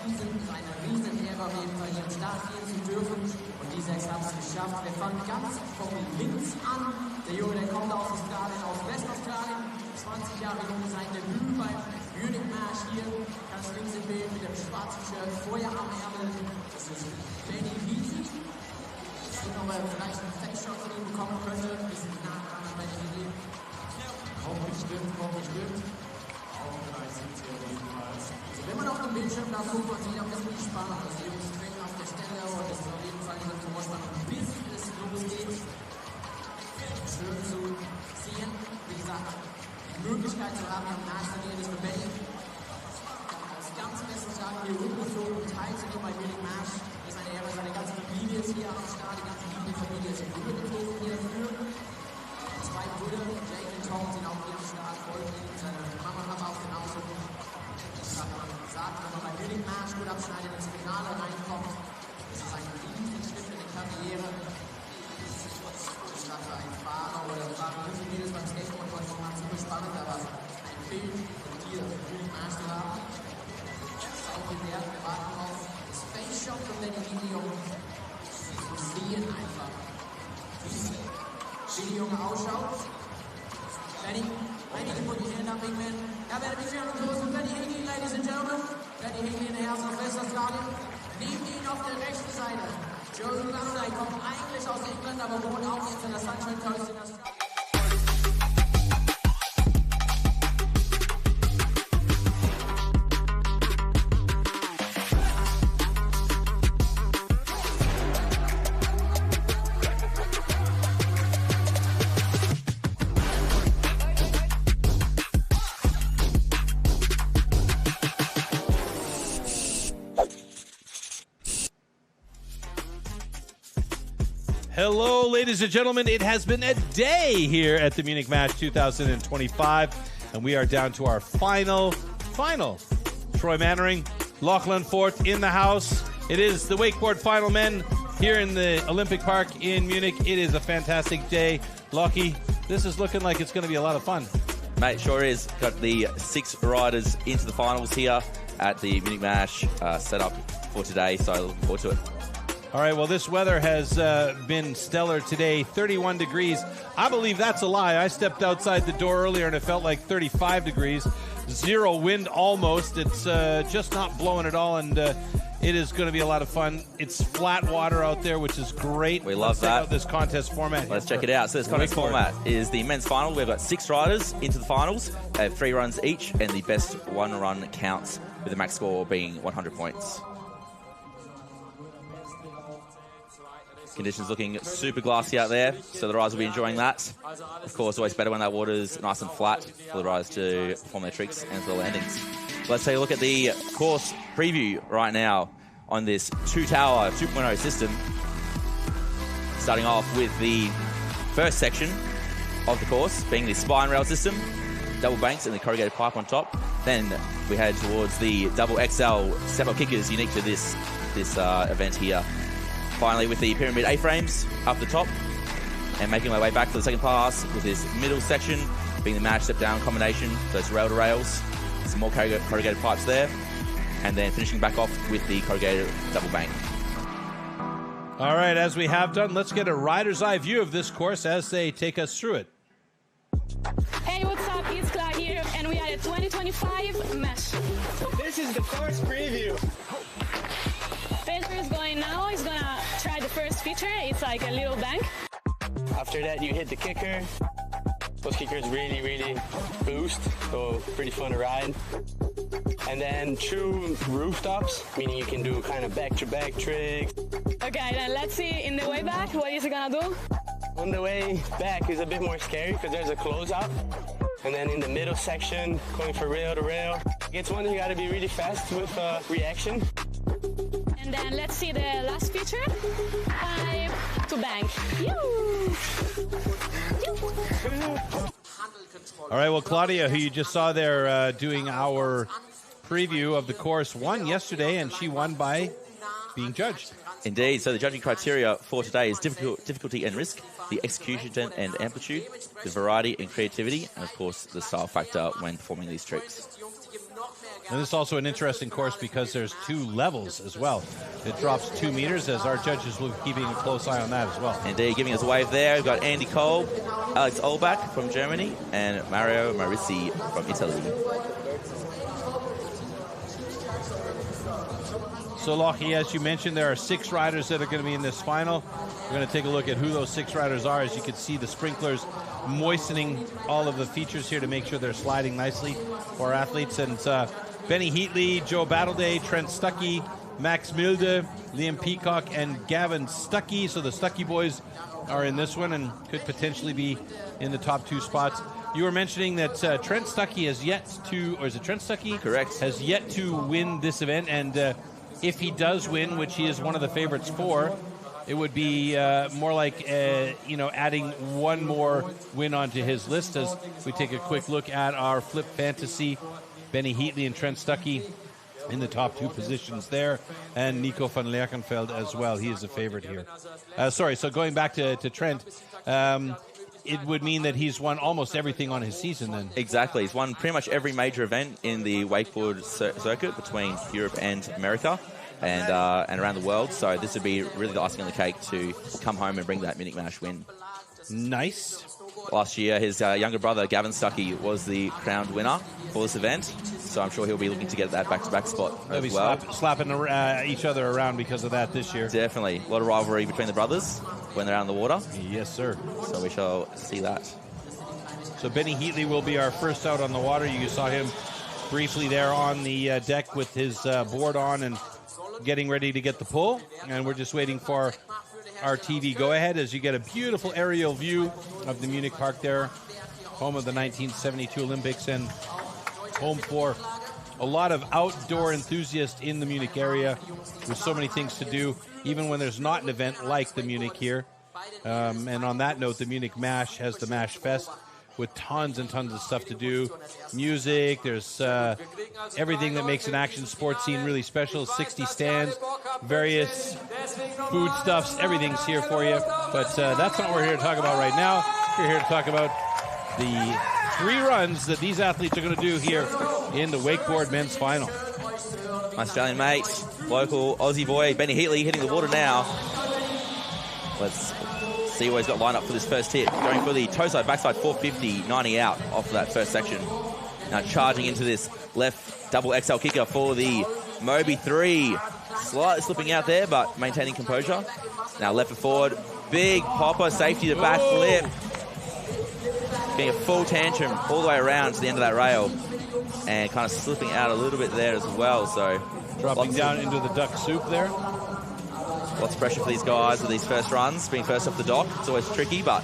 Riesen, eine Riesenehre auf jeden Fall, hier am Start gehen zu dürfen. Und die 6 haben es geschafft. Wir fangen ganz von links an. Der Junge, der kommt aus Australien, aus Westaustralien. 20 Jahre jung, sein Debüt beim Munich Marsch hier. Ganz links im Bild mit dem schwarzen Shirt, Feuer am Ärmel. Das ist Danny Wiese. Ich denke, ob er vielleicht einen Fake-Shot von ihm bekommen könnte. Ein bisschen nah dran an Danny Wiese. Hoffentlich stimmt, hoffentlich stimmt. Auch 3,70 jedenfalls. Also wenn man auf dem Bildschirm da guckt, man sieht auch das nicht spannend. Das Jungs springen auf der Stelle und das ist auf jeden Fall diese Vorspannung, bis es losgeht. Schön zu sehen, wie gesagt, die Möglichkeit zu haben, am Nachstadion des Rebellen als ganz bestes Tag hier rumgeflogen und teilzunehmen bei Munich Marsch. Das ist eine Ehre, seine ganze Familie ist hier am Start, die ganze Familie ist hier rübergeflogen hier dafür. Zwei Brüder, Jake und Tom, sind auch hier am Start, folgen ihm, seine Mama hat auch genauso. Das hat man gesagt, wenn man bei Munich Marsch gut abschneidet, ins Finale reinkommt, das ist ein Riesenschritt in der Karriere. Für einen Fahrer oder Fahrer müssen jedes beim Skateboard heute mal super spannend, aber ein Bild von dir Munich Marsch zu haben. Sau viel wert, wir warten auf das Face-Shot und dann die Video. Wir sehen einfach, wie die Junge ausschaut. Ready? Ready to put your hand up, big man. Now better be feeling close to Danny Heatley, ladies and gentlemen. Danny Heatley in der Herzen aus Westaustralien. Neben ihn auf der rechten Seite. Joe Battleday kommt eigentlich aus England, aber wohnt auch jetzt in der Sunshine Coast in Australien. Hello, ladies and gentlemen. It has been a day here at the Munich Match 2025, and we are down to our final. Troy Mannering, Lachlan Fort in the house. It is the Wakeboard final men here in the Olympic Park in Munich. It is a fantastic day. Lockie, this is looking like it's going to be a lot of fun. Mate, sure is. Got the 6 riders into the finals here at the Munich Mash set up for today, so looking forward to it. All right, well, this weather has been stellar today, 31 degrees. I believe that's a lie. I stepped outside the door earlier and it felt like 35 degrees. 0 wind almost. It's just not blowing at all, and it is going to be a lot of fun. It's flat water out there, which is great. We love that. Check out this contest format. Let's check it out. So this contest format is the men's final. We've got 6 riders into the finals. They have 3 runs each, and the best 1 run counts, with the max score being 100 points. Conditions looking super glassy out there, so the riders will be enjoying that. Of course, always better when that water is nice and flat for the riders to perform their tricks and for the landings. Let's take a look at the course preview right now on this 2-tower 2.0 system. Starting off with the first section of the course, being the spine rail system, double banks and the corrugated pipe on top. Then we head towards the double XL step-up kickers unique to this event here. Finally, with the pyramid A-frames up the top, and making my way back to the second pass with this middle section being the mash step-down combination, so it's rail to rails, some more corrugated pipes there, and then finishing back off with the corrugated double bank. All right, as we have done, let's get a rider's eye view of this course as they take us through it. Hey, what's up? It's Clara here, and we are at 2025 Mesh. This is the course preview. Pedro is going now. He's gonna try the first feature. It's like a little bank. After that, you hit the kicker. Those kickers really boost, so pretty fun to ride. And then 2 rooftops, meaning you can do kind of back-to-back tricks. Okay, then let's see in the way back, what is he gonna do? On the way back is a bit more scary because there's a closeout. And then in the middle section, going for rail to rail. It's one you gotta be really fast with reaction. And then let's see the last feature. Pipe to bank. All right, well, Claudia, who you just saw there doing our preview of the course, won yesterday, and she won by being judged. Indeed. So the judging criteria for today is difficulty and risk, the execution and amplitude, the variety and creativity, and of course the style factor when performing these tricks. And this is also an interesting course because there's 2 levels as well. It drops 2 meters, as our judges will be keeping a close eye on that as well. Indeed, giving us a wave there. We've got Andy Kolb, Alex Olbach from Germany, and Mario Marissi from Italy. So, Lockie, as you mentioned, there are 6 riders that are going to be in this final. We're going to take a look at who those 6 riders are. As you can see, the sprinklers moistening all of the features here to make sure they're sliding nicely for our athletes. And Benny Heatley, Joe Battleday, Trent Stuckey, Max Milde, Liam Peacock, and Gavin Stuckey. So the Stuckey boys are in this one and could potentially be in the top 2 spots. You were mentioning that Trent Stuckey has yet to, or is it Trent Stuckey? Correct. Has yet to win this event, and if he does win, which he is one of the favorites for, it would be more like, adding one more win onto his list. As we take a quick look at our Flip Fantasy, Benny Heatley and Trent Stuckey in the top 2 positions there, and Nico van Lerchenfeld as well. He is a favorite here. So going back to Trent, it would mean that he's won almost everything on his season then. Exactly. He's won pretty much every major event in the wakeboard circuit between Europe and America and around the world. So this would be really the icing on the cake to come home and bring that Munich Mash win. Nice. Last year, his younger brother, Gavin Stuckey, was the crowned winner for this event. So I'm sure he'll be looking to get that back-to-back spot They'll as be well. slapping each other around because of that this year. Definitely. A lot of rivalry between the brothers when they're out in the water. Yes, sir. So we shall see that. So Benny Heatley will be our first out on the water. You saw him briefly there on the deck with his board on and getting ready to get the pull. And we're just waiting for our TV go-ahead as you get a beautiful aerial view of the Munich Park there, home of the 1972 Olympics and home for a lot of outdoor enthusiasts in the Munich area with so many things to do, even when there's not an event like the Munich here. And on that note, the Munich Mash has the Mash Fest with tons and tons of stuff to do. Music, there's everything that makes an action sports scene really special. 60 stands, various foodstuffs, everything's here for you. But that's not what we're here to talk about right now. We're here to talk about the 3 runs that these athletes are going to do here in the wakeboard men's final. My Australian mate, local Aussie boy, Benny Heatley, hitting the water now. Let's see what he's got lined up for this first hit. Going for the toe side, backside 450, 90 out off of that first section. Now charging into this left double XL kicker for the Moby 3. Slightly slipping out there, but maintaining composure. Now left foot forward, big popper, safety to back flip. Getting a full tantrum all the way around to the end of that rail. And kind of slipping out a little bit there as well. So dropping down into the duck soup there. Lots of pressure for these guys with these first runs. Being first off the dock, it's always tricky, but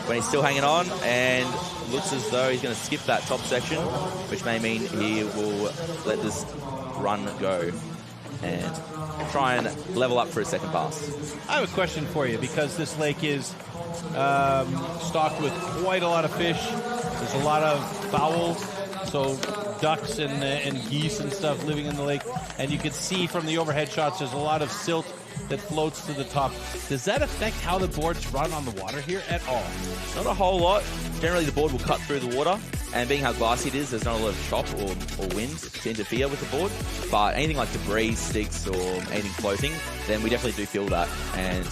when he's still hanging on and looks as though he's going to skip that top section, which may mean he will let this run go and try and level up for his second pass. I have a question for you, because this lake is stocked with quite a lot of fish. There's a lot of fowl, so ducks and geese and stuff living in the lake. And you can see from the overhead shots there's a lot of silt that floats to the top. Does that affect how the boards run on the water here at all? Not a whole lot. Generally the board will cut through the water, and being how glassy it is, there's not a lot of chop or wind to interfere with the board. But anything like debris, sticks, or anything floating, then we definitely do feel that. And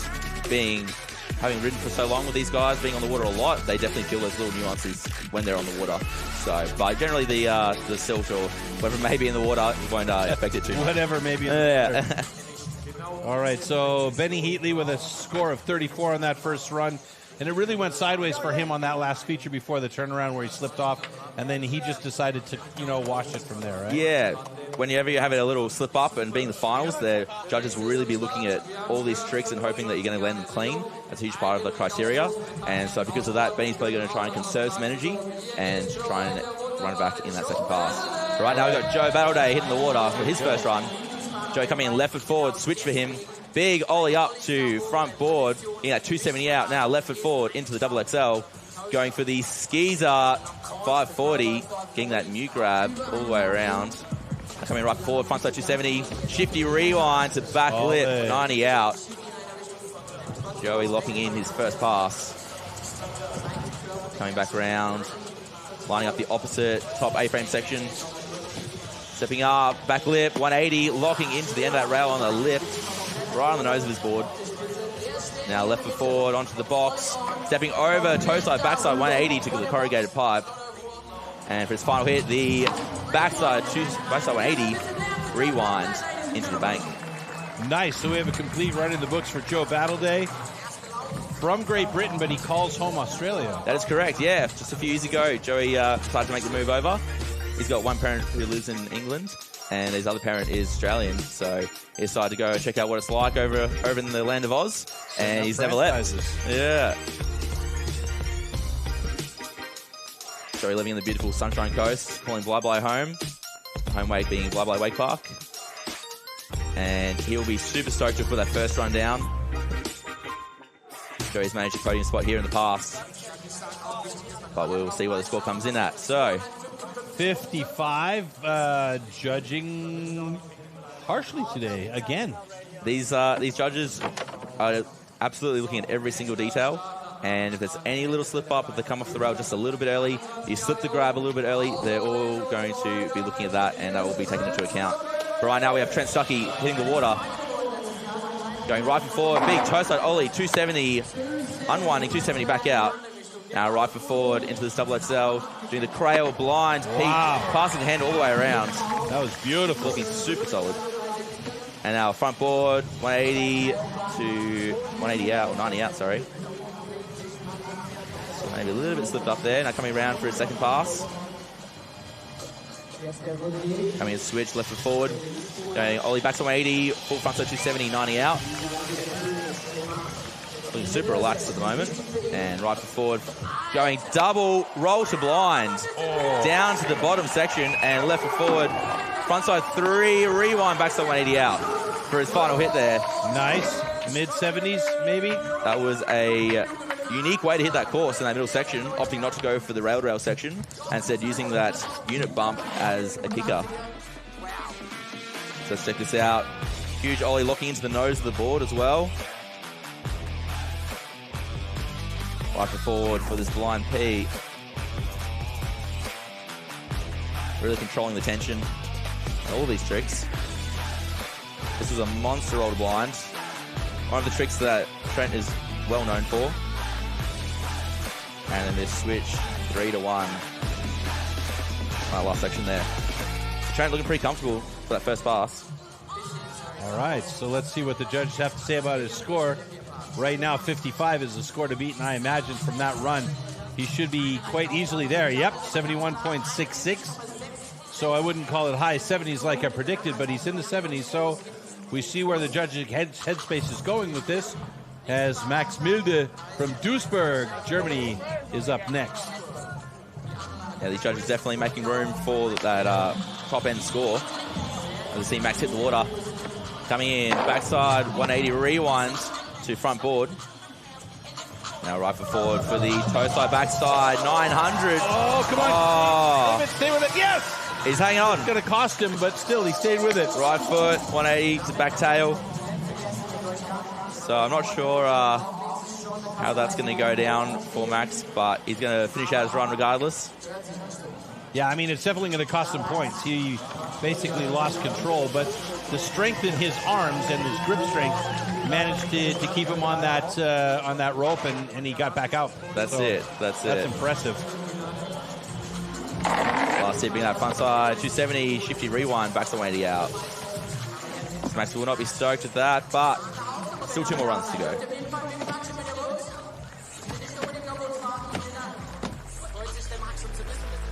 having ridden for so long with these guys, being on the water a lot, they definitely feel those little nuances when they're on the water. So, but generally the silt or whatever may be in the water won't affect it too much. Whatever may be in the water. All right, so Benny Heatley with a score of 34 on that first run. And it really went sideways for him on that last feature before the turnaround where he slipped off. And then he just decided to, wash it from there, right? Yeah. Whenever you have a little slip up and being the finals, the judges will really be looking at all these tricks and hoping that you're going to land them clean. That's a huge part of the criteria. And so because of that, Benny's probably going to try and conserve some energy and try and run back in that second pass. Right now we've got Joe Battleday hitting the water for his first run. Joe coming in left foot forward, switch for him. Big ollie up to front board. In that 270 out now, left foot forward into the double XL. Going for the Skeezer 540, getting that mute grab all the way around. Coming right forward, frontside 270. Shifty rewind to back lip, 90 out. Joey locking in his first pass. Coming back around, lining up the opposite top A-frame section. Stepping up, back lip, 180, locking into the end of that rail on the lift, right on the nose of his board. Now left foot forward onto the box, stepping over, toe side, backside 180 to the corrugated pipe. And for his final hit, the backside 180, rewind into the bank. Nice. So we have a complete run in the books for Joe Battleday from Great Britain, but he calls home Australia. That is correct, yeah. Just a few years ago, Joey decided to make the move over. He's got one parent who lives in England, and his other parent is Australian, so he decided to go check out what it's like over in the land of Oz, and he's never left. Yeah. Joey living in the beautiful Sunshine Coast, calling Bly home. Home wake being Bly Wake Park. And he'll be super stoked to put that first run down. Joey's managed a podium spot here in the past, but we'll see what the score comes in at. So 55, judging harshly today again. These judges are absolutely looking at every single detail, and if there's any little slip up, if they come off the rail just a little bit early, you slip the grab a little bit early, they're all going to be looking at that, and that will be taken into account. But right now we have Trent Stuckey hitting the water, going right foot forward, big toe side ollie, 270, unwinding, 270 back out. Now right foot forward into this double XL, doing the crail blind peak, passing the hand all the way around. That was beautiful. Looking super solid. And now front board, 180 to 180 out, or 90 out, sorry. So maybe a little bit slipped up there. Now coming around for his second pass. Coming in switch, left foot forward. Going ollie back to 180, full front side 270, 90 out. Looking super relaxed at the moment. And right foot forward, going double roll to blind. Down to the bottom section and left foot forward. Frontside 3, rewind, backside 180 out for his final hit there. Nice. Mid-70s, maybe? That was a unique way to hit that course in that middle section, opting not to go for the rail section, and instead using that unit bump as a kicker. So let's check this out. Huge ollie locking into the nose of the board as well. Right forward for this blind P. Really controlling the tension. All these tricks. This was a monster roll to blind. One of the tricks that Trent is well known for. And then this switch, 3 to 1. Last section there. Trent looking pretty comfortable for that first pass. All right, so let's see what the judges have to say about his score. Right now, 55 is the score to beat, and I imagine from that run, he should be quite easily there. Yep, 71.66. So I wouldn't call it high 70s like I predicted, but he's in the 70s. So we see where the judge's headspace is going with this, as Max Milde from Duisburg, Germany, is up next. Yeah, these judges definitely making room for that top-end score. As we see Max hit the water. Coming in, backside, 180 rewind to front board. Now right foot forward for the toe side, backside, 900. Oh, come on. Oh. Stay with it, yes! He's hanging on. It's going to cost him, but still, he stayed with it. Right foot, 180 to back tail. So I'm not sure how that's going to go down for Max, but he's going to finish out his run regardless. Yeah, I mean, it's definitely going to cost him points. He basically lost control, but the strength in his arms and his grip strength managed to keep him on that rope, and he got back out. That's That's impressive. Last hit being that front side, 270, shifty rewind, back to 180 out. So Max will not be stoked at that, but still 2 more runs to go.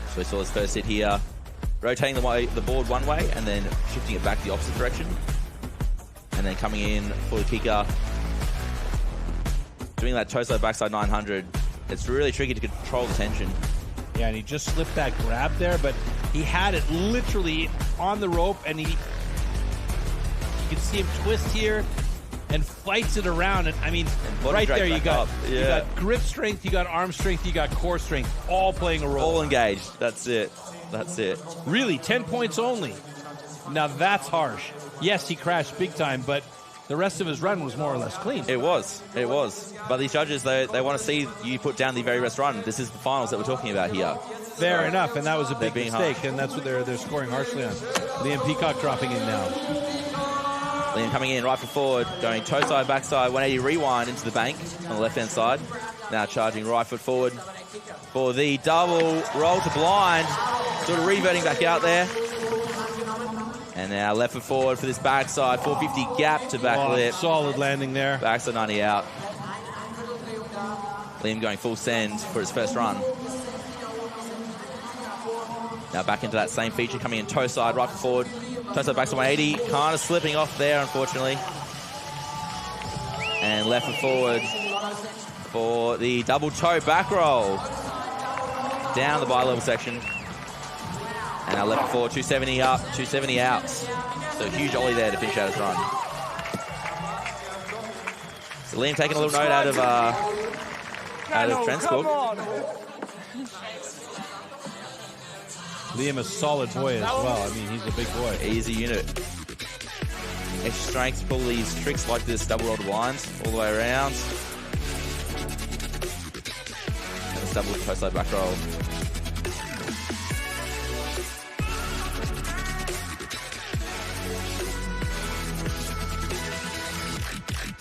So we saw his first hit here, rotating the board one way and then shifting it back the opposite direction. And then coming in for the kicker, doing that toe side backside 900. It's really tricky to control the tension. Yeah, and he just slipped that grab there, but he had it literally on the rope, and you can see him twist here and fights it around. And I mean, right there you got grip strength, you got arm strength, you got core strength, all playing a role. All engaged. That's it. That's it. Really, 10 points only. Now that's harsh. Yes, he crashed big time, but the rest of his run was more or less clean. It was. But these judges, they want to see you put down the very best run. This is the finals that we're talking about here. Fair enough, and that was a big mistake, harsh. and that's what they're scoring harshly on. Liam Peacock dropping in now. Liam coming in, right foot forward, going toe side, backside, 180 rewind into the bank on the left-hand side. Now charging right foot forward for the double roll to blind. Sort of reverting back out there. And now left foot forward for this backside, 450 gap to back lip. Solid landing there. Backside 90 out. Liam going full send for his first run. Now back into that same feature, coming in toe side, right foot forward. Toe side, backside 180. Kind of slipping off there, unfortunately. And left foot forward for the double toe back roll. Down the bi-level section. And our left foot forward, 270 up, 270 out. So huge ollie there to finish out his run. So Liam taking a little note out of Trent Stuckey. Liam a solid boy as well. I mean, he's a big boy. He's a unit. Extra strength to pull these tricks like this, double roll to blinds all the way around. And this double toe side back roll.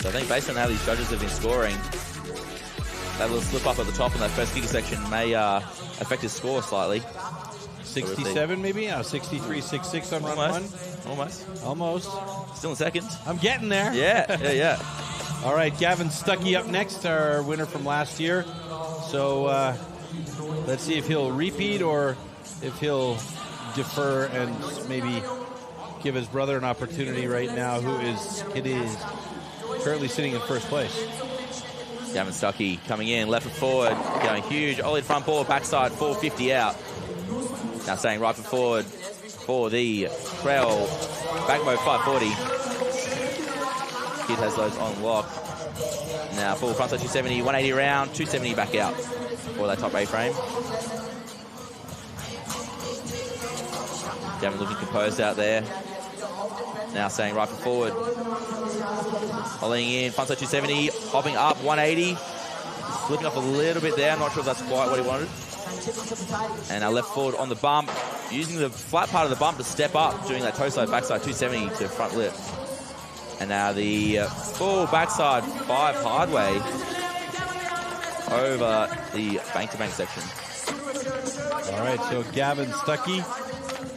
So I think based on how these judges have been scoring, that little slip up at the top in that first kicker section may affect his score slightly. 67 maybe? 63-66 on run one? Almost. Still in second. I'm getting there. Yeah. All right, Gavin Stuckey up next, our winner from last year. So let's see if he'll repeat or if he'll defer and maybe give his brother an opportunity right now, who is currently sitting in first place. Gavin Stuckey coming in, left foot forward, going huge. Ollie front ball, backside, 450 out. Now staying right foot forward for the trail. Back mode 540. Kid has those on lock. Now full front side 270, 180 around, 270 back out for that top A-frame. Gavin looking composed out there. Now staying right foot forward. Ollieing in, front side 270, hopping up 180. Slipping off a little bit there. I'm not sure if that's quite what he wanted. And our left forward on the bump, using the flat part of the bump to step up, doing that toe side, backside 270 to front lip. And now the full backside 5 hard way over the bank-to-bank section. All right, so Gavin Stuckey,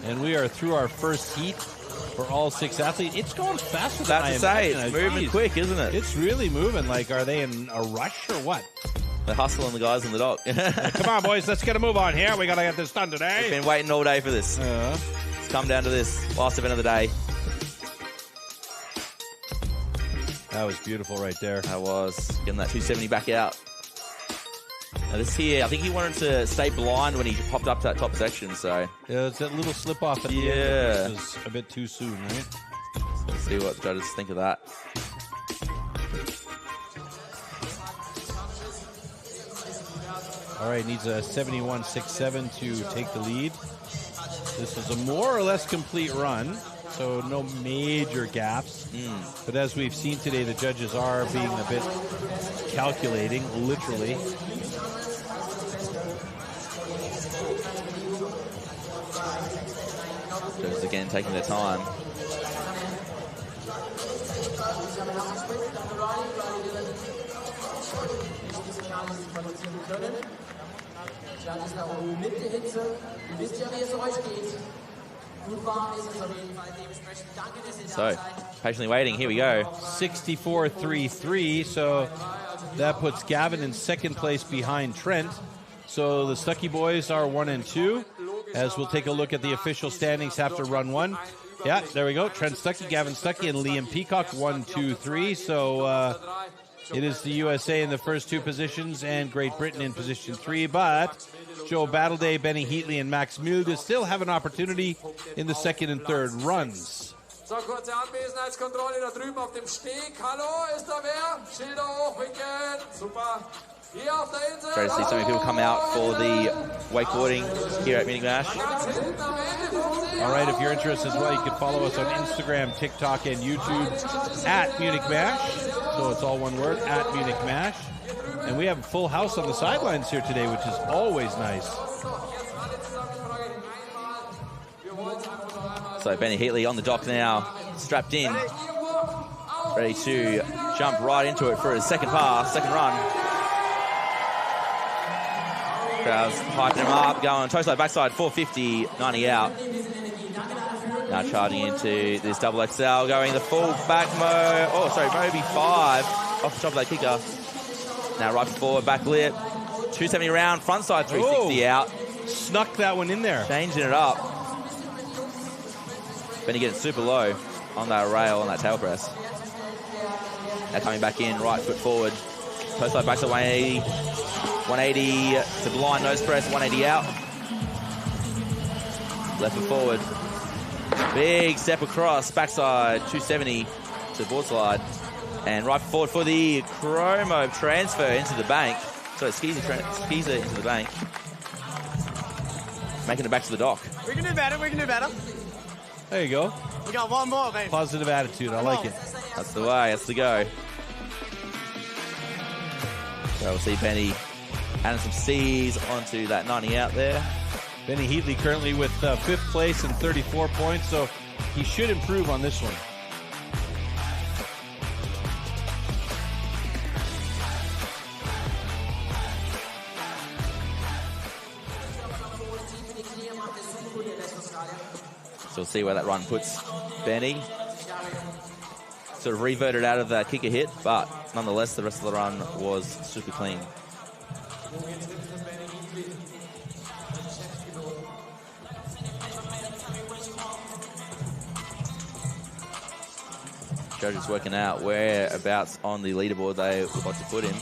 and we are through our first heat for all 6 athletes. It's going faster than I imagined. It's moving quick, isn't it? It's really moving. Like, are they in a rush or what? They're hustling the guys in the dock. Come on, boys, let's get a move on here. We got to get this done today. We've been waiting all day for this. It's come down to this last event of the day. That was beautiful right there. That was. Getting that 270 back out. Now this here, I think he wanted to stay blind when he popped up to that top section, so. Yeah, it's that little slip off at the end. Which was a bit too soon, right? So let's see what the judges think of that. All right, needs a 71.67 to take the lead. This is a more or less complete run, so no major gaps. But as we've seen today, the judges are being a bit calculating, literally. Judges again taking their time. So, patiently waiting. Here we go. 64.33, so that puts Gavin in second place behind Trent. So the Stuckey boys are 1 and 2. As we'll take a look at the official standings after run 1. Yeah, there we go. Trent Stuckey, Gavin Stuckey, and Liam Peacock, 1, 2, 3. So it is the USA in the first 2 positions and Great Britain in position 3. But Joe Battleday, Benny Heatley, and Max Milde still have an opportunity in the second and third runs. So, kurze Anwesenheitskontrolle da drüben auf dem Steg. Hallo, ist da wer? Schilder hochwinken. Super. Great to see so many people come out for the wakeboarding here at Munich Mash. All right, if you're interested as well, you can follow us on Instagram, TikTok, and YouTube at Munich Mash. So it's all one word, at Munich Mash. And we have a full house on the sidelines here today, which is always nice. So Benny Heatley on the dock now, strapped in, ready to jump right into it for his second pass, second run. Crowd's hyping him up, going toe slide backside, 450, 90 out. Now charging into this double XL, going the full back Moby 5 off the top of that kicker. Now right forward, back lip, 270 around, front side 360 out. Snuck that one in there. Changing it up. Benny getting super low on that rail, on that tail press. Now coming back in, right foot forward. Toe slide backside 180. 180 to blind nose press, 180 out. Left foot forward. Big step across, backside 270 to board slide. And right forward for the chromo transfer into the bank. So skeezer into the bank. Making it back to the dock. We can do better, we can do better. There you go. We got one more, baby. Positive attitude, I like it. That's the way, that's the go. So we'll see Benny adding some C's onto that 90 out there. Benny Heatley currently with 5th place and 34 points, so he should improve on this one. So we'll see where that run puts Benny. Sort of reverted out of that kicker hit, but nonetheless, the rest of the run was super clean. Judges working out whereabouts on the leaderboard they would like to put him.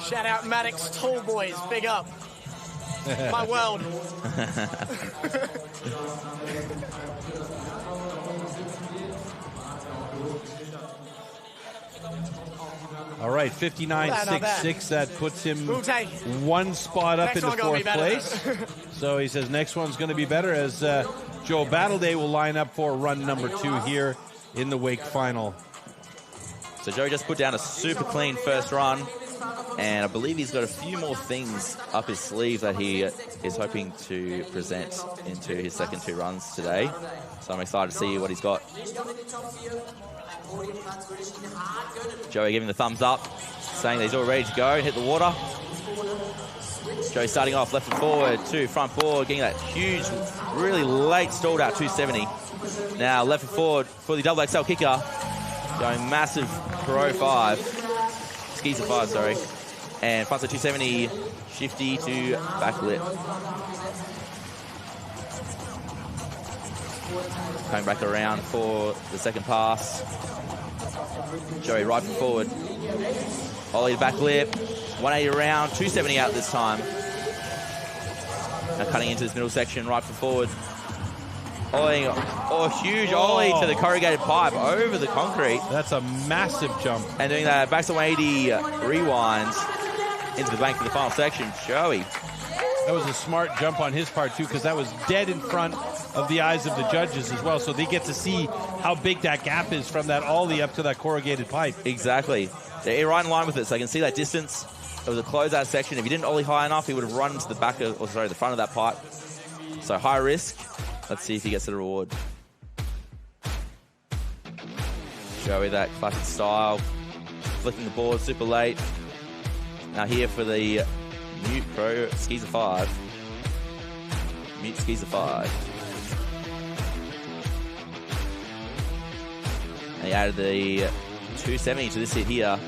Shout out Maddox, tall boys, big up. My world. All right, 59.66. That puts him one spot up into 4th place. So he says next one's going to be better as Joe Battleday will line up for run number 2 here in the wake final. So Joe just put down a super clean first run, and I believe he's got a few more things up his sleeve that he is hoping to present into his second 2 runs today. So I'm excited to see what he's got. Joey giving the thumbs up, saying that he's all ready to go, hit the water. Joey starting off left and forward to front board, getting that huge, really late stalled out 270. Now left and forward for the double XL kicker, going massive pro 5, skeezer 5, sorry. And front side 270, shifty to back lip. Coming back around for the second pass. Joey right foot forward. Ollie to back lip. 180 around, 270 out this time. Now cutting into this middle section, right foot forward. Ollie, huge Ollie to the corrugated pipe over the concrete. That's a massive jump. And doing that back to 180 rewind into the bank for the final section. Joey. That was a smart jump on his part, too, because that was dead in front of the eyes of the judges as well. So they get to see how big that gap is from that ollie up to that corrugated pipe. Exactly. They're right in line with it, so they can see that distance. It was a closeout section. If he didn't ollie high enough, he would have run to the back of, the front of that pipe. So high risk. Let's see if he gets the reward. Joey, that classic style. Flicking the board super late. Now here for the Mute Pro Skeezer 5. Mute Skeezer 5. And he added the 270 to this hit here.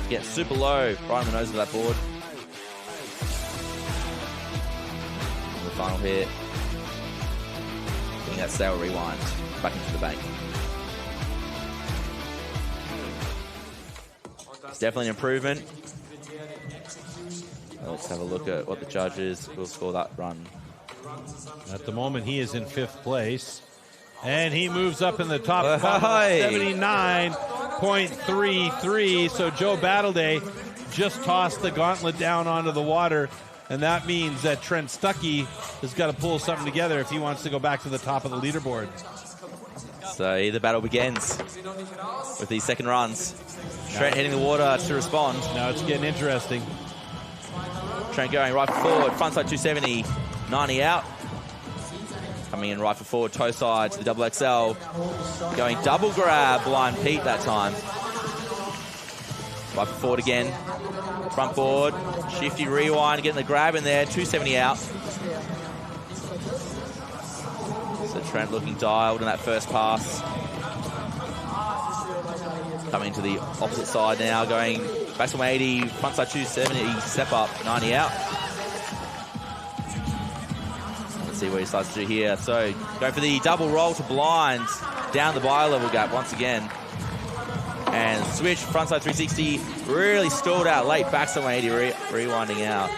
Getting super low, right on the nose of that board. And the final hit. Getting that sail rewind back into the bank. It's definitely an improvement. Let's have a look at what the judges will score that run. At the moment, he is in 5th place. And he moves up in the top 79.33. So Joe Battleday just tossed the gauntlet down onto the water. And that means that Trent Stuckey has got to pull something together if he wants to go back to the top of the leaderboard. So the battle begins with these second runs. Trent hitting the water to respond. Now it's getting interesting. Trent going right forward, front side 270, 90 out. Coming in right for forward, toe side to the double XL. Going double grab, blind Pete that time. Right for forward again. Front board, shifty rewind, getting the grab in there, 270 out. So Trent looking dialed in that first pass. Coming to the opposite side now, going back to 180, front side 270, step up, 90 out. Let's see what he starts to do here. So going for the double roll to blind, down the bi-level gap once again. And switch, front side 360, really stalled out late, back to 180, rewinding out.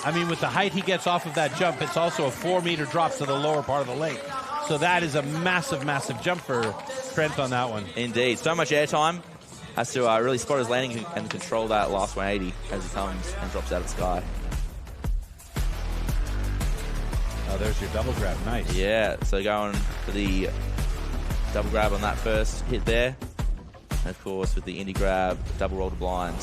I mean, with the height he gets off of that jump, it's also a 4-meter drop to the lower part of the lake. So that is a massive, massive jump for Trent on that one. Indeed. So much airtime. Has to really spot his landing and control that last 180 as he comes and drops out of the sky. Oh, there's your double grab. Nice. Yeah, so going for the double grab on that first hit there. And of course, with the indie grab, double roll to blind.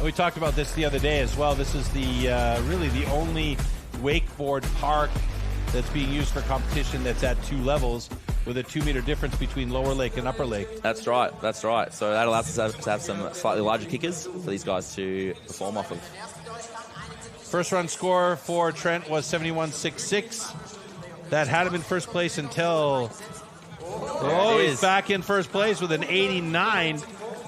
We talked about this the other day as well. This is the really the only wakeboard park that's being used for competition that's at 2 levels with a 2-meter difference between lower lake and upper lake. That's right, that's right. So that allows us to have some slightly larger kickers for these guys to perform off of. First run score for Trent was 71.66. That had him in first place until... Oh, he's back in first place with an 89.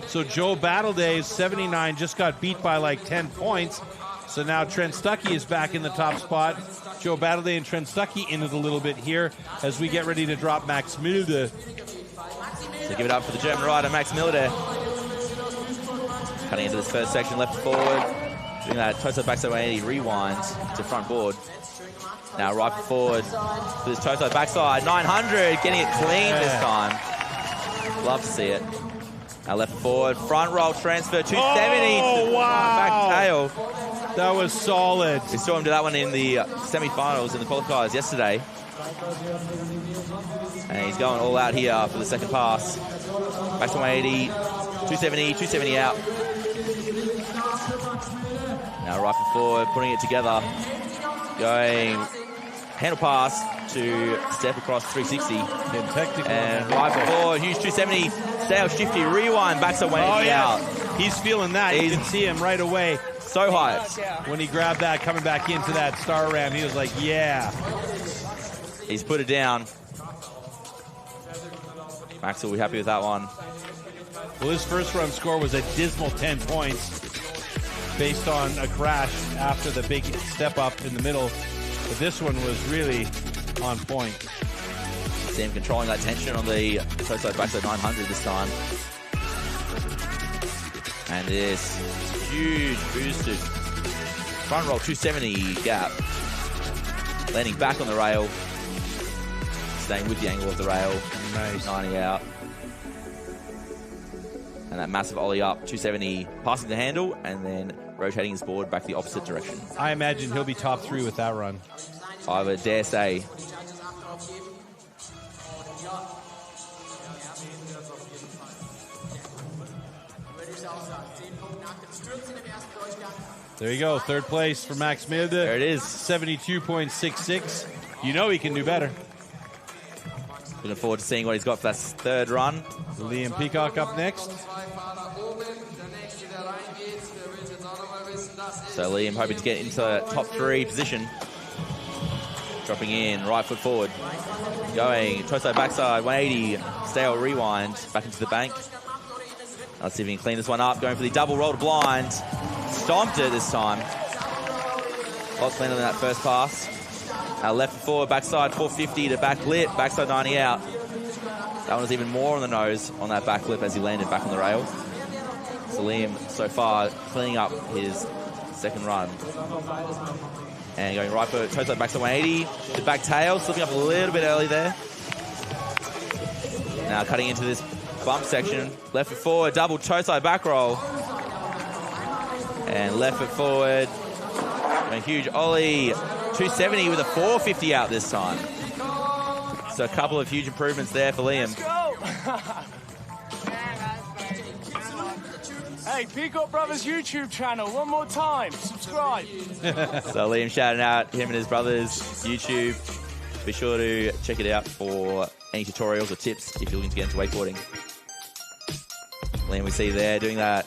So Joe Battleday's 79 just got beat by like 10 points. So now Trent Stuckey is back in the top spot. Joe Battleday and Trent Stuckey in it a little bit here as we get ready to drop Max Milde. So give it up for the German rider, Max Milde. Cutting into this first section, left forward. Doing that toe-side backside 180 rewind to front board. Now right forward for this toe-side backside, 900, getting it clean this time. Love to see it. Now left forward, front roll transfer, 270 to the back tail. That was solid. We saw him do that one in the semi-finals in the qualifiers yesterday. And he's going all out here for the second pass. Back to 180, 270, 270 out. Now right foot forward, putting it together. Going handle pass to step across 360. And right foot forward, huge 270, stale shifty, rewind, back to 180 out. He's feeling that. You can see him right away. So hyped. When he grabbed that, coming back into that star ram, he was like, yeah. He's put it down. Max will be happy with that one. Well, his first run score was a dismal 10 points based on a crash after the big step up in the middle. But this one was really on point. See him controlling that tension on the toe-side backside 900 this time. And this huge boosted front roll 270 gap. Landing back on the rail. Staying with the angle of the rail. Nice. 90 out. And that massive ollie up, 270, passing the handle, and then rotating his board back the opposite direction. I imagine he'll be top 3 with that run. I would dare say. There you go, third place for Max Milde. There it is. 72.66. You know he can do better. Looking forward to seeing what he's got for that third run. Liam Peacock up next. So Liam hoping to get into top 3 position. Dropping in, right foot forward. Going, toe-side backside, 180, stale rewind, back into the bank. Let's see if he can clean this one up. Going for the double roll to blind. Stomped it this time. Lots cleaner than that first pass. Left foot forward, backside 450 to back lip, backside 90 out. That one was even more on the nose on that back lip as he landed back on the rail. So Liam, so far, cleaning up his second run. And going right foot, toe side, backside 180. The back tail, slipping up a little bit early there. Now cutting into this bump section. Left foot forward, double toe side back roll. And left foot forward. A huge ollie. 270 with a 450 out this time. So a couple of huge improvements there for Liam. Hey, Peacock Brothers YouTube channel, one more time, subscribe. So Liam shouting out him and his brothers' YouTube. Be sure to check it out for any tutorials or tips if you're looking to get into wakeboarding. Liam, we see there doing that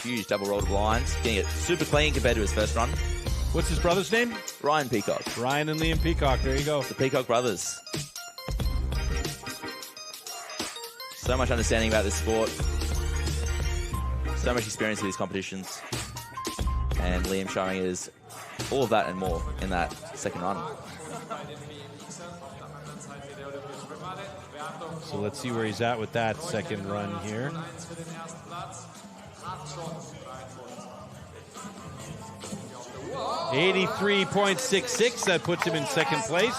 huge double roll to blinds, getting it super clean compared to his first run. What's his brother's name? Ryan Peacock. Ryan and Liam Peacock. There you go. The Peacock brothers. So much understanding about this sport. So much experience with these competitions. And Liam showing us all of that and more in that second run. So let's see where he's at with that second run here. $83.66. That puts him in second place.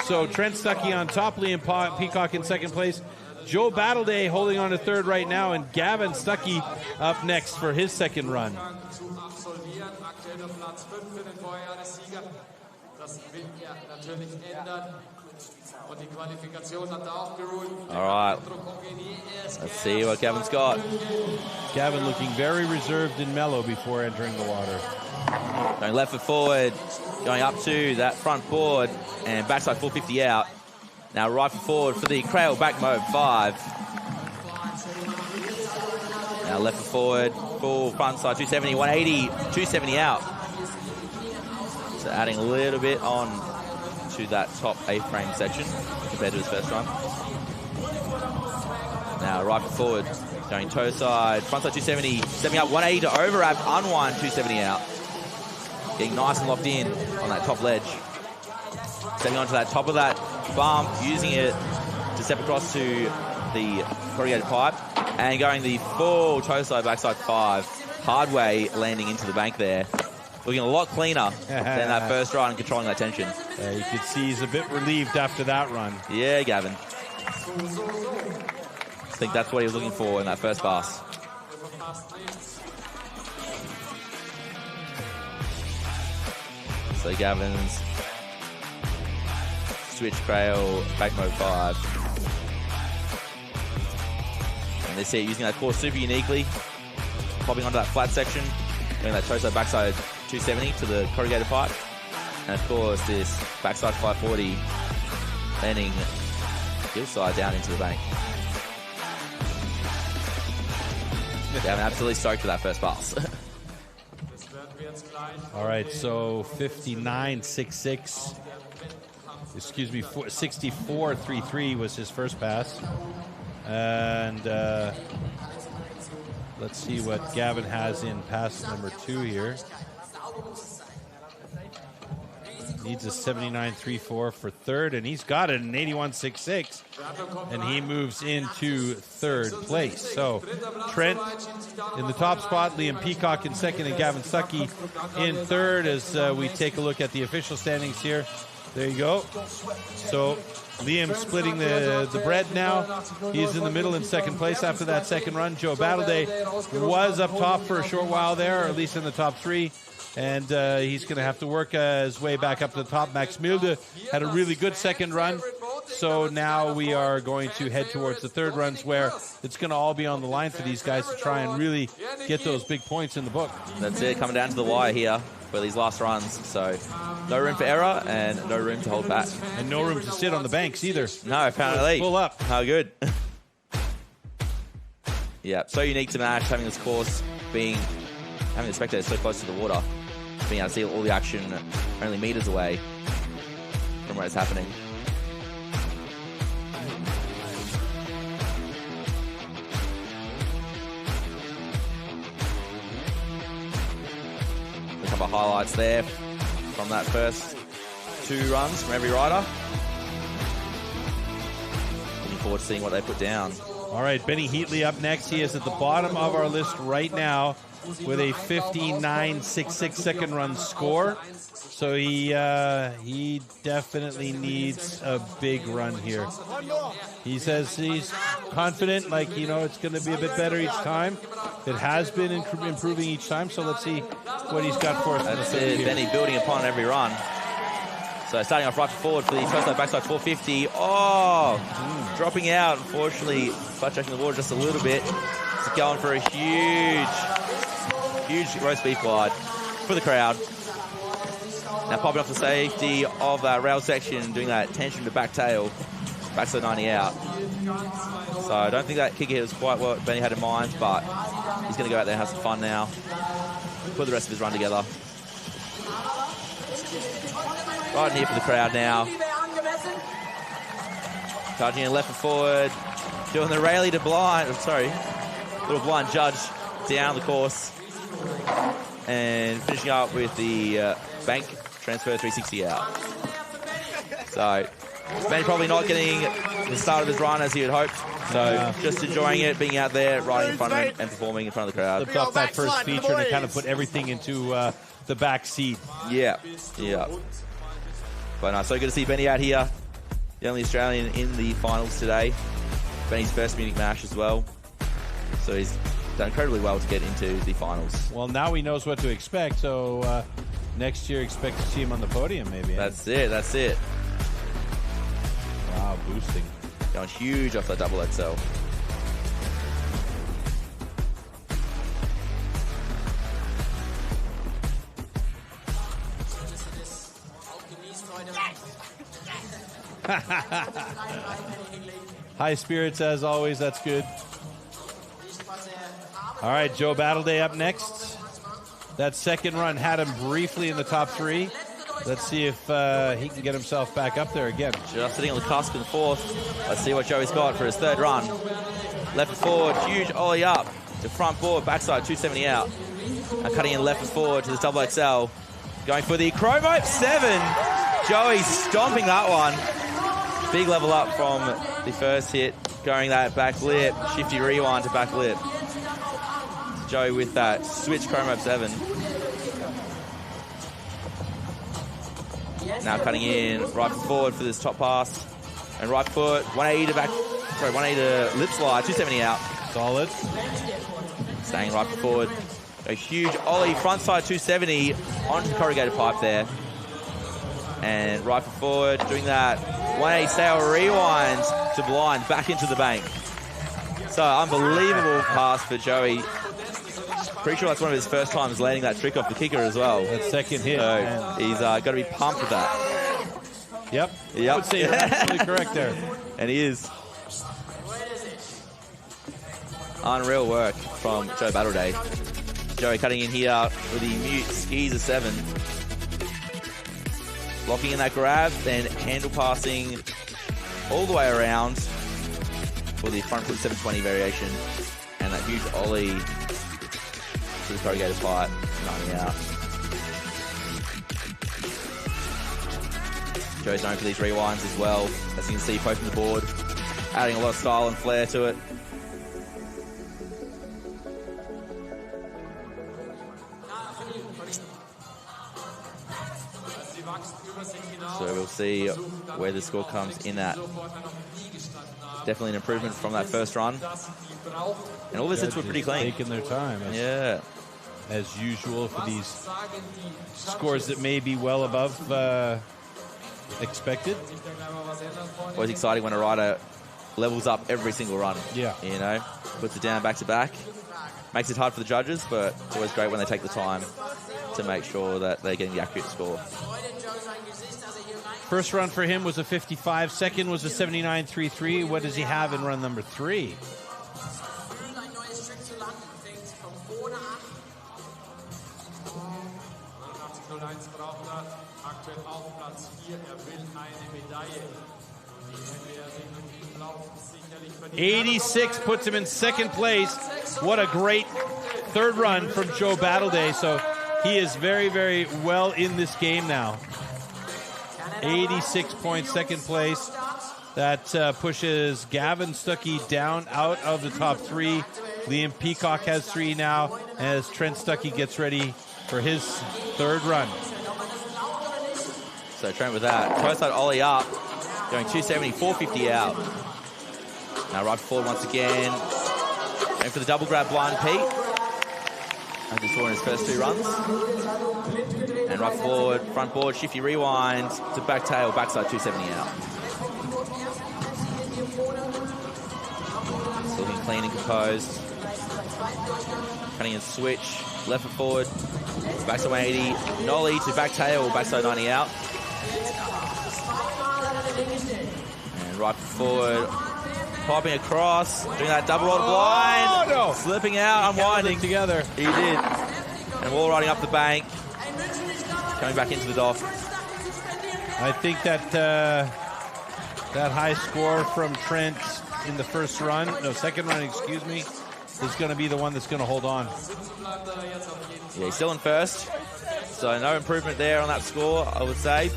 So Trent Stuckey on top, Liam Peacock in second place. Joe Battleday holding on to third right now, and Gavin Stuckey up next for his second run. All right. Let's see what Gavin's got. Gavin looking very reserved and mellow before entering the water. Going left foot forward, going up to that front board, and backside 450 out. Now right foot forward for the cradle back mode 5. Now left foot forward, full front side 270, 180, 270 out. So adding a little bit on to that top A-frame section compared to his first run. Now right foot forward, going toe side, front side 270, stepping up 180 to overwrap, unwind 270 out. Getting nice and locked in on that top ledge. Stepping onto that top of that bump, using it to step across to the corrugated pipe, and going the full toe side, backside 5. Hard way landing into the bank there. Looking a lot cleaner than that first run and controlling that tension. You can see he's a bit relieved after that run. Yeah, Gavin. I think that's what he was looking for in that first pass. So Gavin's switch cradle, back mode 5. And they see it using that core super uniquely. Popping onto that flat section, doing that toe side, backside 270 to the corrugated pipe. And of course this backside 540 landing hillside down into the bank. Gavin absolutely stoked for that first pass. All right, so 59.66. Excuse me, 64.33 was his first pass. And let's see what Gavin has in pass number 2 here. Needs a 79.34 for third, and he's got it in 81.66. And he moves into third place. So Trent in the top spot, Liam Peacock in second, and Gavin Stuckey in third as we take a look at the official standings here. There you go. So Liam splitting the bread now. He's in the middle in second place after that second run. Joe Battleday was up top for a short while there, or at least in the top 3. And he's going to have to work his way back up to the top. Max Milde had a really good second run. So now we are going to head towards the third runs where it's going to all be on the line for these guys to try and really get those big points in the book. That's it, coming down to the wire here for these last runs. So no room for error and no room to hold back. And no room to sit on the banks either. No, apparently. Pull up. How good. Yeah, so unique to match, having this course having the spectators so close to the water, being able to see all the action only meters away from where it's happening. A couple of highlights there from that first 2 runs from every rider. Looking forward to seeing what they put down. All right, Benny Heatley up next. He is at the bottom of our list right now with a 59.66 second run score. So he definitely needs a big run here. He says he's confident, like, you know, it's going to be a bit better each time. It has been improving each time, so let's see what he's got for us. That's it, Benny building upon every run. So starting off right forward for the first side, backside 450. Oh, dropping out, unfortunately. Butt checking the water just a little bit. He's going for a huge roast beef glide for the crowd. Now popping off the safety of that rail section, doing that tension to back tail, backside 90 out. So I don't think that kick hit was quite what Benny had in mind, but he's going to go out there and have some fun now. Put the rest of his run together. Right in here for the crowd now. Charging in left and forward. Doing the railie to blind, little blind judge down the course. And finishing up with the bank transfer 360 out. So, Benny probably not getting the start of his run as he had hoped. So, just enjoying it, being out there, riding in front of him and performing in front of the crowd. Flipped off that first feature to kind of put everything into the back seat. Yeah. But no, so good to see Benny out here. The only Australian in the finals today. Benny's first Munich Mash as well. So he's done incredibly well to get into the finals. Well, now he knows what to expect, so next year expect to see him on the podium maybe. That's it. Wow, boosting. Going huge off that double XL. High spirits as always, that's good. All right, Joe Battleday up next. That second run had him briefly in the top three. Let's see if he can get himself back up there again. Just sitting on the cusp in the fourth. Let's see what Joey's got for his third run. Left and forward, huge ollie up to front board, backside 270 out. And cutting in left and forward to the double XL. Going for the Chromo 7. Joey stomping that one. Big level up from the first hit. Going that back lip, shifty rewind to back lip. Joey with that switch Chromo 7. Now cutting in right forward for this top pass. And right foot, 180 to lip slide, 270 out. Solid. Staying right forward. A huge ollie, front side 270 onto the corrugated pipe there. And right forward, doing that 180 sail rewind to blind, back into the bank. So unbelievable pass for Joey. Pretty sure that's one of his first times landing that trick off the kicker as well. That second hit. So he's got to be pumped with that. Yep. I would say you're absolutely correct there. And he is. Unreal work from Joe Battleday. Joey cutting in here with the mute skis a 7. Locking in that grab, then handle passing all the way around for the front foot 720 variation. And that huge ollie to the corrugated pipe, 90 out. Joe's known for these rewinds as well, as you can see, poking the board, adding a lot of style and flair to it. So we'll see where the score comes in at. Definitely an improvement from that first run. And all the hits were pretty clean. Taking their time. Yeah. As usual for these scores that may be well above expected. Always exciting when a rider levels up every single run. Yeah. You know, puts it down back to back. Makes it hard for the judges, but it's always great when they take the time to make sure that they're getting the accurate score. First run for him was a 55. Second was a 79.33. What does he have in run number 3? aktuell auf Platz 4. Will eine Medaille. 86 puts him in second place. What a great third run from Joe Battleday. So he is very, very well in this game now. 86 points, second place. That pushes Gavin Stuckey down out of the top 3. Liam Peacock has 3 now as Trent Stuckey gets ready for his 3rd run. So Trent with that. Toe side ollie up, going 270, 450 out. Now right forward once again. Going for the double grab blind Pete. And just scoring his first 2 runs. And right forward, front board, shifty rewind to back tail, backside 270 out. Still looking clean and composed. Cutting and switch, left foot forward, backside 180, nollie to back tail, backside 90 out. And right foot forward, popping across, doing that double roll blind. Oh, no. Slipping out, unwinding. Together. He did. And wall riding up the bank, coming back into the dock. I think that that high score from Trent in the second run, excuse me, is going to be the one that's going to hold on. Yeah, he's still in first, so no improvement there on that score, I would say.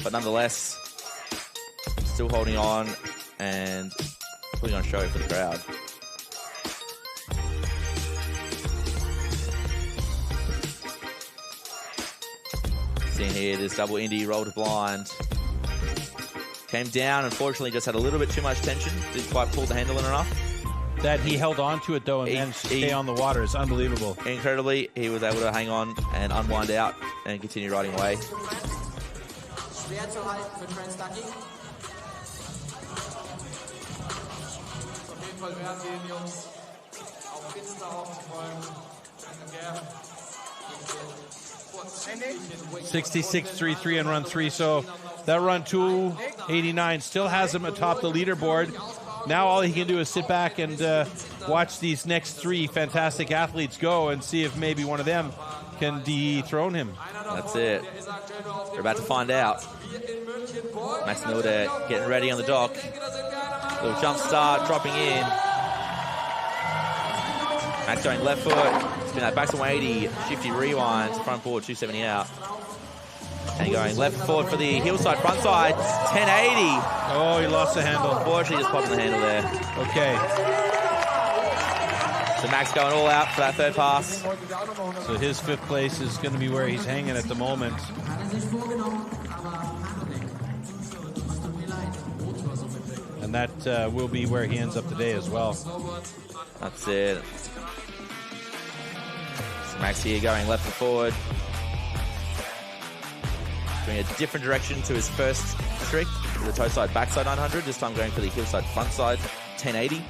But nonetheless, still holding on and putting on a show for the crowd. Seeing here, this double Indy roll to blind. Came down, unfortunately, just had a little bit too much tension. Didn't quite pull the handle in enough. That he held on to it, though, and then stay on the water is unbelievable. Incredibly, he was able to hang on and unwind out and continue riding away. Schwer zu halten für Trent Stuckey. Auf jeden Fall wert gehen, Jungs. Auf Insta aufzufolgen. Danke, 66.33 in run 3, so that run 289 still has him atop the leaderboard. Now all he can do is sit back and watch these next 3 fantastic athletes go and see if maybe one of them can dethrone him. That's it. We're about to find out. Max Milde getting ready on the dock. Little jump start, dropping in. Max going left foot. Spin that back to 180. Shifty rewind. Front board 270 out. And going left forward for the heel side, front side, 1080. Oh, he lost the handle. Unfortunately, just popping the handle there. Okay. So Max going all out for that 3rd pass. So his 5th place is going to be where he's hanging at the moment. And that will be where he ends up today as well. That's it. So Max here going left and forward. Going a different direction to his first trick, the toe side, backside 900. This time going for the heel side, front side, 1080.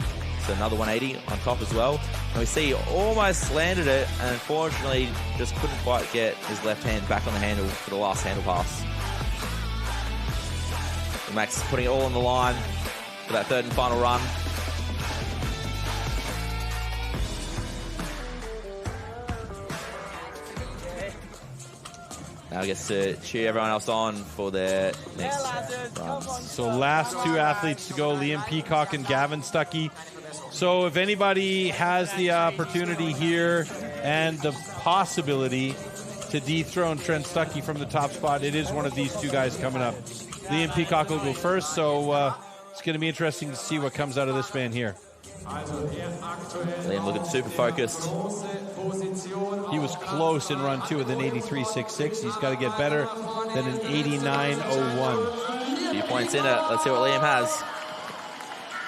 So another 180 on top as well. And we see he almost landed it, and unfortunately just couldn't quite get his left hand back on the handle for the last handle pass. And Max putting it all on the line for that 3rd and final run. Now gets to cheer everyone else on for their next runs. So last 2 athletes to go, Liam Peacock and Gavin Stuckey. So if anybody has the opportunity here and the possibility to dethrone Trent Stuckey from the top spot, it is one of these 2 guys coming up. Liam Peacock will go first, so it's going to be interesting to see what comes out of this man here. Liam looking super focused. He was close in run 2 with an 83.66. He's got to get better than an 89.01. Few points in it. Let's see what Liam has.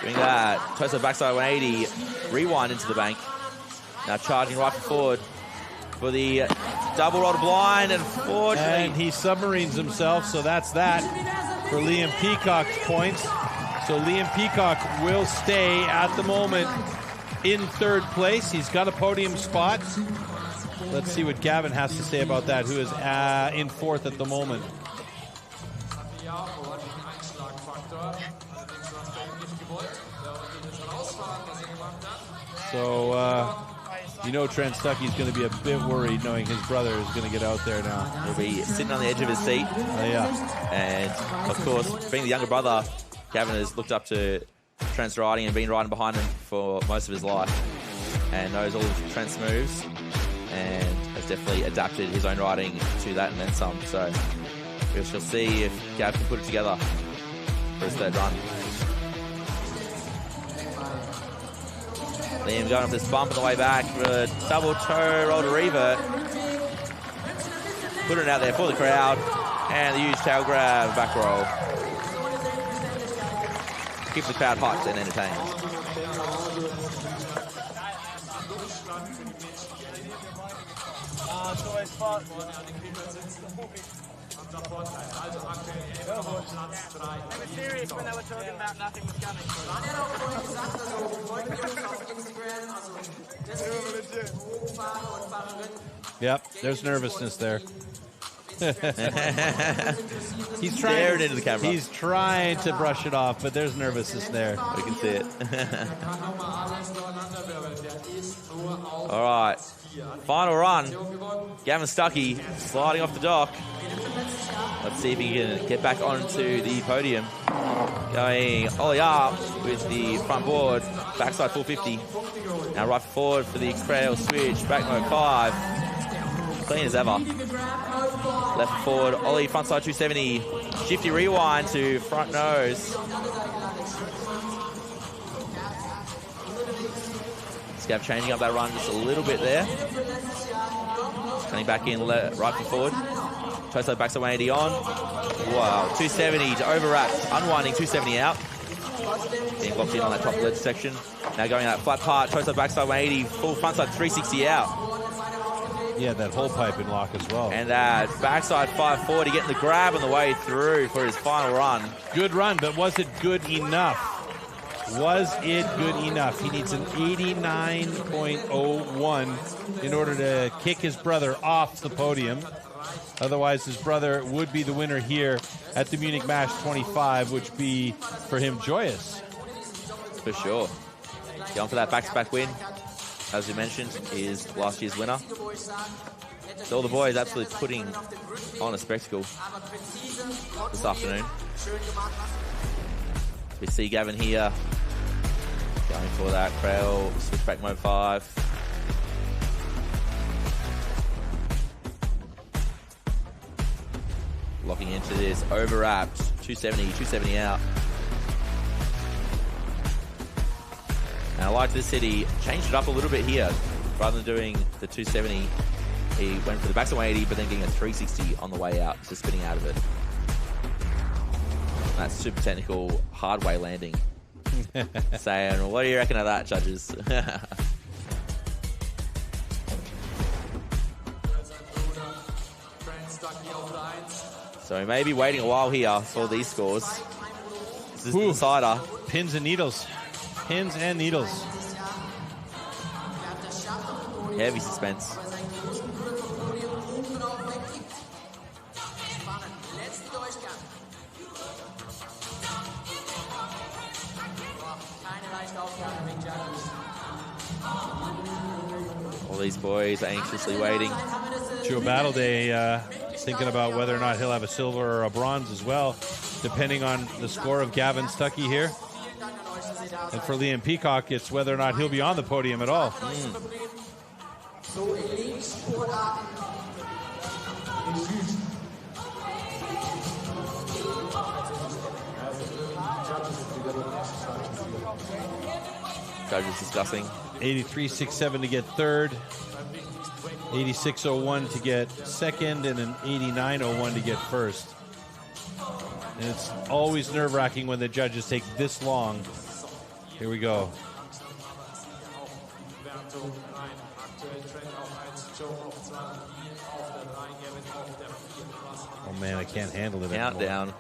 Doing that. Toe backside 180. Rewind into the bank. Now charging right forward for the double roll to blind. Unfortunately. And he submarines himself, so that's that for Liam Peacock's points. So Liam Peacock will stay at the moment in 3rd place. He's got a podium spot. Let's see what Gavin has to say about that, who is in 4th at the moment. So, you know Trent Stuckey's going to be a bit worried knowing his brother is going to get out there now. He'll be sitting on the edge of his seat. Yeah. And, of course, being the younger brother, Gavin has looked up to Trent's riding and been riding behind him for most of his life and knows all of Trent's moves and has definitely adapted his own riding to that and then some. So we shall see if Gav can put it together. for his third run. Liam going off this bump on the way back for a double toe roll to revert. Put it out there for the crowd. And the huge tail grab, back roll. Keep the crowd hyped and entertained. Serious when they were talking about nothing was coming. Yep, there's nervousness there. He's staring into the camera. He's trying to brush it off, but there's nervousness there. We can see it. All right, final run. Gavin Stuckey sliding off the dock. Let's see if he can get back onto the podium. Going ollie up with the front board, backside 450. Now right forward for the cradle switch, back mode 5. Clean as ever. Left forward, ollie frontside 270. Shifty rewind to front nose. Scav changing up that run just a little bit there. Coming back in right foot forward. Toe slide backside 180 on. Wow, 270 to overwrap. Unwinding 270 out. Being locked in on that top ledge section. Now going that flat part, toe slide backside 180, full frontside 360 out. Yeah, that whole pipe in lock as well. And that backside 540, getting the grab on the way through for his final run. Good run, but was it good enough? Was it good enough? He needs an 89.01 in order to kick his brother off the podium. Otherwise, his brother would be the winner here at the Munich Match 25, which would be, for him, joyous. For sure. Going for that back-to-back win. As we mentioned, is last year's winner. So all the boys absolutely putting on a spectacle this afternoon. We see Gavin here going for that cradle, switchback mode 5. Locking into this, overwrapped, 270 out. And I like this city, changed it up a little bit here. Rather than doing the 270, he went for the backside 180, but then getting a 360 on the way out, so spinning out of it. That's super technical, hard way landing. Saying, well, what do you reckon of that, judges? So we may be waiting a while here for these scores. This is the decider. Pins and needles. Pins and needles. Heavy suspense. All these boys are anxiously waiting. Joe Battleday thinking about whether or not he'll have a silver or a bronze as well, depending on the score of Gavin Stuckey here. And for Liam Peacock, it's whether or not he'll be on the podium at all. Judges discussing. 83.67 to get third, 86.01 to get second, and an 89.01 to get first. And it's always nerve-wracking when the judges take this long. Here we go. Oh man, I can't handle it anymore. Countdown.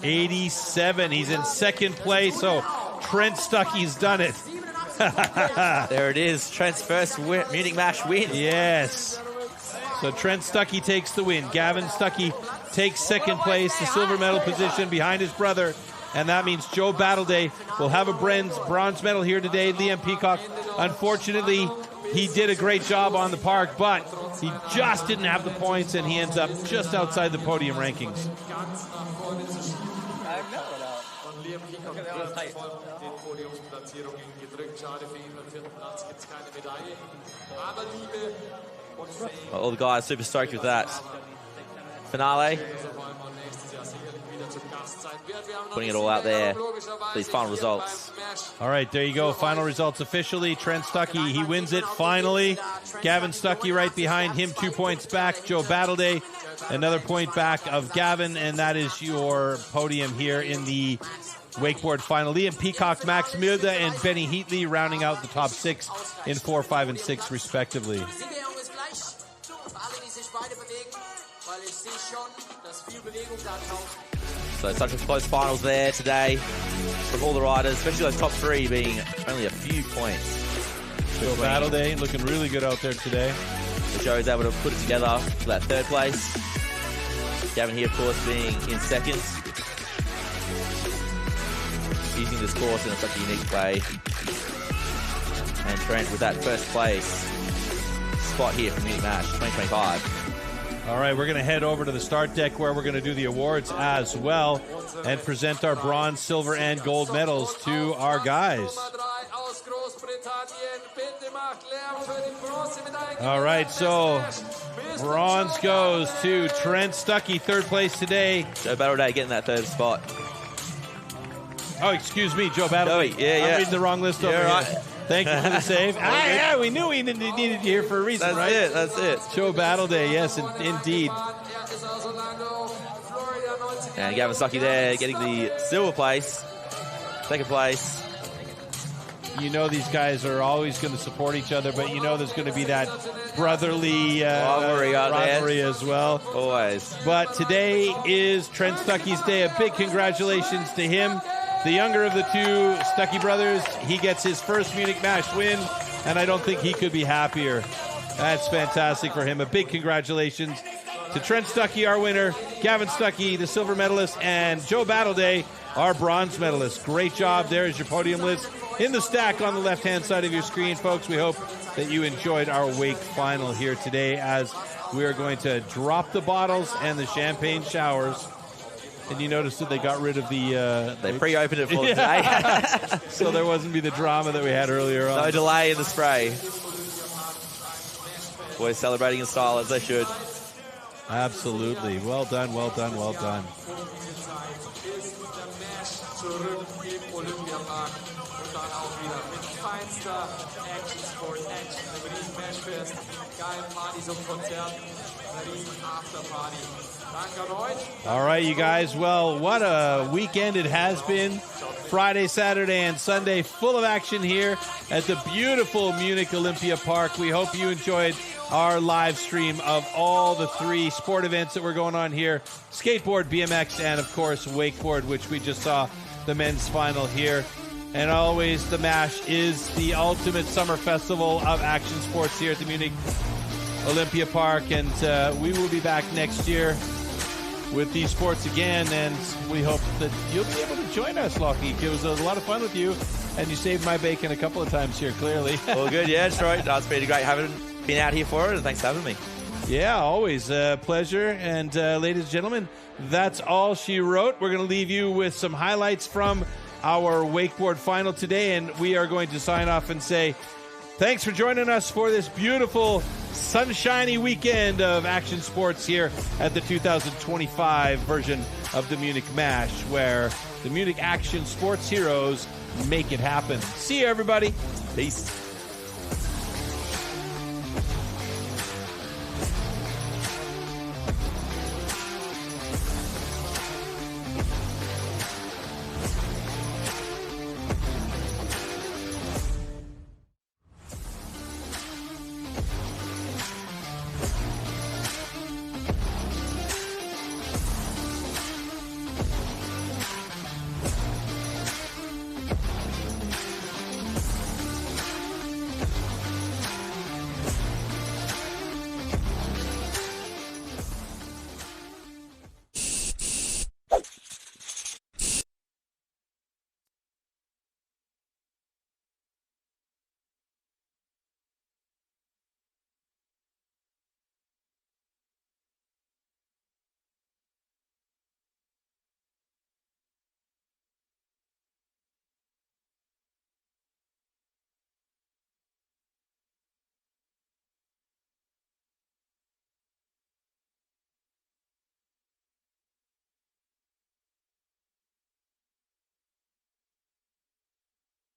87. He's in second place. So Trent Stuckey's done it. There it is. Trent's first Munich Match win. Yes. So Trent Stuckey takes the win. Gavin Stuckey takes second place, the silver medal position behind his brother. And that means Joe Battleday will have a bronze medal here today. Liam Peacock, unfortunately, he did a great job on the park, but he just didn't have the points, and he ends up just outside the podium rankings. Well, all the guys super stoked with that finale. Putting it all out there, these final results. All right, there you go. Final results officially. Trent Stuckey, he wins it finally. Gavin Stuckey right behind him, 2 points back. Joe Battleday, another point back of Gavin, and that is your podium here in the wakeboard final. Liam Peacock, Max Milde, and Benny Heatley rounding out the top 6 in 4, 5, and 6 respectively. So such a close finals there today from all the riders, especially those top 3 being only a few points. Joe Battleday looking really good out there today. So Joe's able to put it together for that 3rd place. Gavin here, of course, being in 2nd. Using this course in such a unique way. And Trent with that 1st place spot here for Munich Match 2025. All right, we're going to head over to the start deck where we're going to do the awards as well and present our bronze, silver, and gold medals to our guys. All right, so bronze goes to Trent Stuckey, 3rd place today. Joe Battleday getting that 3rd spot. Oh, excuse me, Joe Battleday. Yeah. I'm reading the wrong list over right. here. Thank you for the save. Yeah, we knew we needed you here for a reason, right? That's it. Joe Battleday, yes, indeed. And Gavin Stuckey there getting the silver place, 2nd place. You know these guys are always going to support each other, but you know there's going to be that brotherly rivalry as well. Always. But today is Trent Stuckey's day. A big congratulations to him. The younger of the 2 Stuckey brothers, he gets his 1st Munich Match win, and I don't think he could be happier. That's fantastic for him. A big congratulations to Trent Stuckey, our winner, Gavin Stuckey, the silver medalist, and Joe Battleday, our bronze medalist. Great job. There is your podium list in the stack on the left-hand side of your screen, folks. We hope that you enjoyed our wake final here today as we are going to drop the bottles and the champagne showers. And you noticed that they got rid of the... they pre-opened it for today. So there wasn't be the drama that we had earlier on. No delay in the spray. Boys celebrating in style as they should. Absolutely. Well done, well done, well done. All right, you guys. Well, what a weekend it has been. Friday, Saturday, and Sunday, full of action here at the beautiful Munich Olympia Park. We hope you enjoyed our live stream of all the 3 sport events that were going on here. Skateboard, BMX, and, of course, Wakeboard, which we just saw the men's final here. And always, the MASH is the ultimate summer festival of action sports here at the Munich Olympia Park. And we will be back next year with these sports again, and we hope that you'll be able to join us, Lockie. It was a lot of fun with you, and you saved my bacon a couple of times here, clearly. All good, yeah, that's right. It's been great having been out here for it, and thanks for having me. Yeah, always a pleasure. And ladies and gentlemen, that's all she wrote. We're going to leave you with some highlights from our wakeboard final today, and we are going to sign off and say thanks for joining us for this beautiful, sunshiny weekend of action sports here at the 2025 version of the Munich MASH, where the Munich action sports heroes make it happen. See you, everybody. Peace.